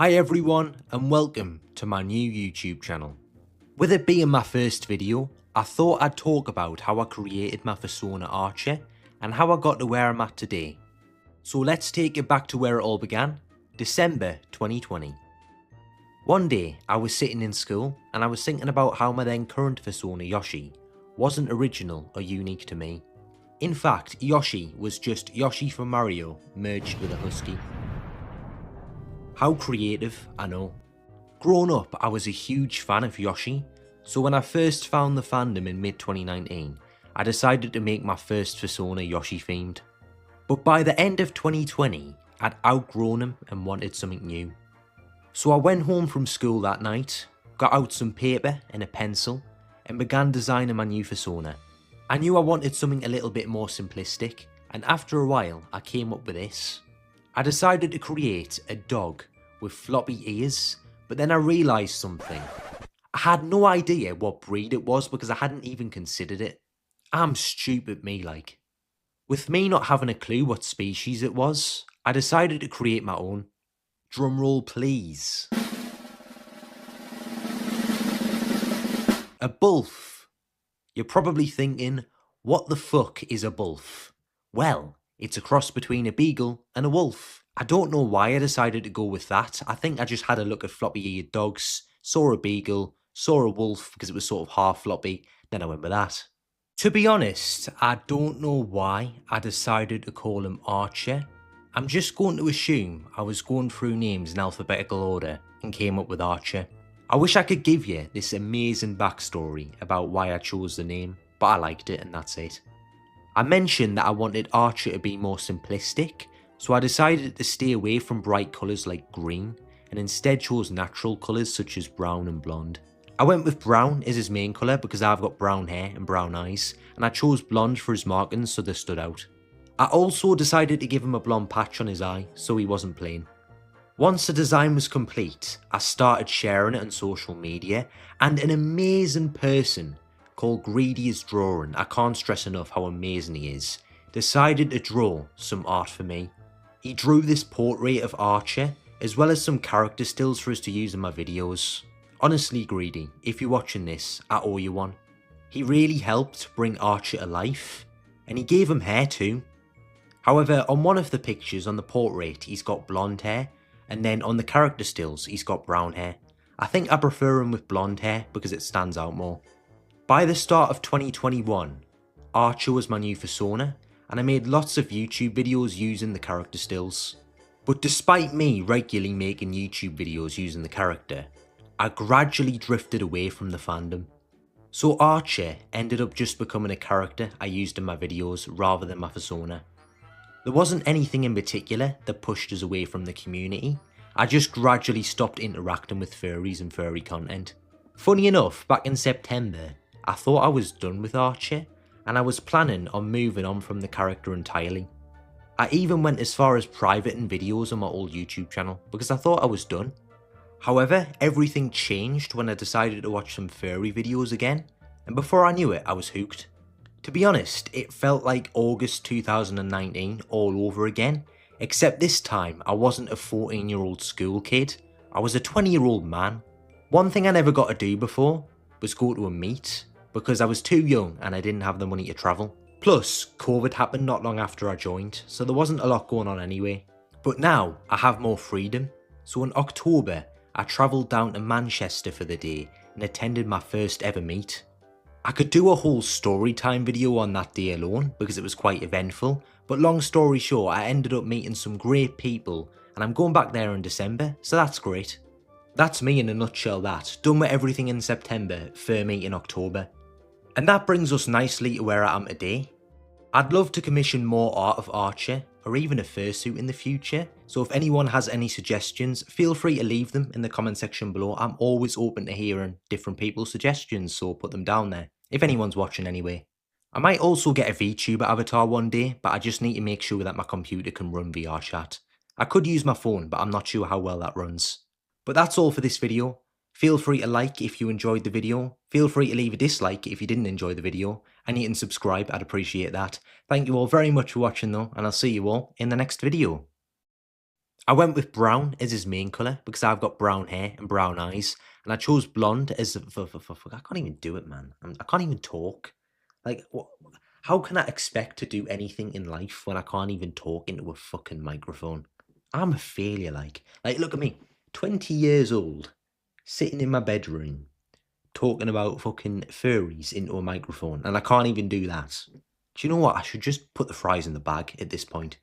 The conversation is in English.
Hi everyone and welcome to my new YouTube channel. With it being my first video, I thought I'd talk about how I created my Fursona Archer and how I got to where I'm at today. So let's take it back to where it all began, December 2020. One day I was sitting in school and I was thinking about how my then current Fursona Yoshi wasn't original or unique to me. In fact, Yoshi was just Yoshi from Mario merged with a husky. How creative, I know. Growing up, I was a huge fan of Yoshi, so when I first found the fandom in mid-2019, I decided to make my first Fursona Yoshi themed. But by the end of 2020, I'd outgrown him and wanted something new. So I went home from school that night, got out some paper and a pencil, and began designing my new Fursona. I knew I wanted something a little bit more simplistic, and after a while I came up with this. I decided to create a dog with floppy ears, but then I realised something. I had no idea what breed it was because I hadn't even considered it. I'm stupid me like. With me not having a clue what species it was, I decided to create my own. Drumroll please. A bulf. You're probably thinking, what the fuck is a bulf? Well, it's a cross between a beagle and a wolf. I don't know why I decided to go with that. I think I just had a look at floppy-eared dogs, saw a beagle, saw a wolf because it was sort of half floppy, then I went with that. To be honest, I don't know why I decided to call him Archer. I'm just going to assume I was going through names in alphabetical order and came up with Archer. I wish I could give you this amazing backstory about why I chose the name, but I liked it and that's it. I mentioned that I wanted Archer to be more simplistic, so I decided to stay away from bright colours like green and instead chose natural colours such as brown and blonde. I went with brown as his main colour because I've got brown hair and brown eyes, and I chose blonde for his markings so they stood out. I also decided to give him a blonde patch on his eye so he wasn't plain. Once the design was complete, I started sharing it on social media, and an amazing person called Greedy's Drawing, I can't stress enough how amazing he is, decided to draw some art for me. He drew this portrait of Archer, as well as some character stills for us to use in my videos. Honestly Greedy, if you're watching this, I owe you one. He really helped bring Archer to life, and he gave him hair too. However, on one of the pictures on the portrait he's got blonde hair, and then on the character stills he's got brown hair. I think I prefer him with blonde hair because it stands out more. By the start of 2021, Archer was my new Fursona, and I made lots of YouTube videos using the character stills. But despite me regularly making YouTube videos using the character, I gradually drifted away from the fandom. So Archer ended up just becoming a character I used in my videos rather than my Fursona. There wasn't anything in particular that pushed us away from the community, I just gradually stopped interacting with furries and furry content. Funny enough, back in September, I thought I was done with Archer, and I was planning on moving on from the character entirely. I even went as far as privating videos on my old YouTube channel because I thought I was done. However, everything changed when I decided to watch some furry videos again, and before I knew it, I was hooked. To be honest, it felt like August 2019 all over again, except this time I wasn't a 14-year-old school kid, I was a 20-year-old man. One thing I never got to do before was go to a meet, because I was too young and I didn't have the money to travel. Plus, COVID happened not long after I joined, so there wasn't a lot going on anyway. But now, I have more freedom, so in October, I travelled down to Manchester for the day and attended my first ever meet. I could do a whole story time video on that day alone because it was quite eventful, but long story short, I ended up meeting some great people and I'm going back there in December, so that's great. That's me in a nutshell that, done with everything in September, fur meet in October. And that brings us nicely to where I am today. I'd love to commission more art of Archer, or even a fursuit in the future, so if anyone has any suggestions, feel free to leave them in the comment section below. I'm always open to hearing different people's suggestions, so put them down there, if anyone's watching anyway. I might also get a VTuber avatar one day, but I just need to make sure that my computer can run VR chat. I could use my phone, but I'm not sure how well that runs. But that's all for this video. Feel free to like if you enjoyed the video, feel free to leave a dislike if you didn't enjoy the video, and you can subscribe, I'd appreciate that. Thank you all very much for watching though, and I'll see you all in the next video. I went with brown as his main colour because I've got brown hair and brown eyes, and I chose blonde as I can't even do it, man. I can't even talk. Like, how can I expect to do anything in life when I can't even talk into a fucking microphone? I'm a failure. Like, look at me, 20 years old, sitting in my bedroom, talking about fucking furries into a microphone, and I can't even do that. Do you know what? I should just put the fries in the bag at this point.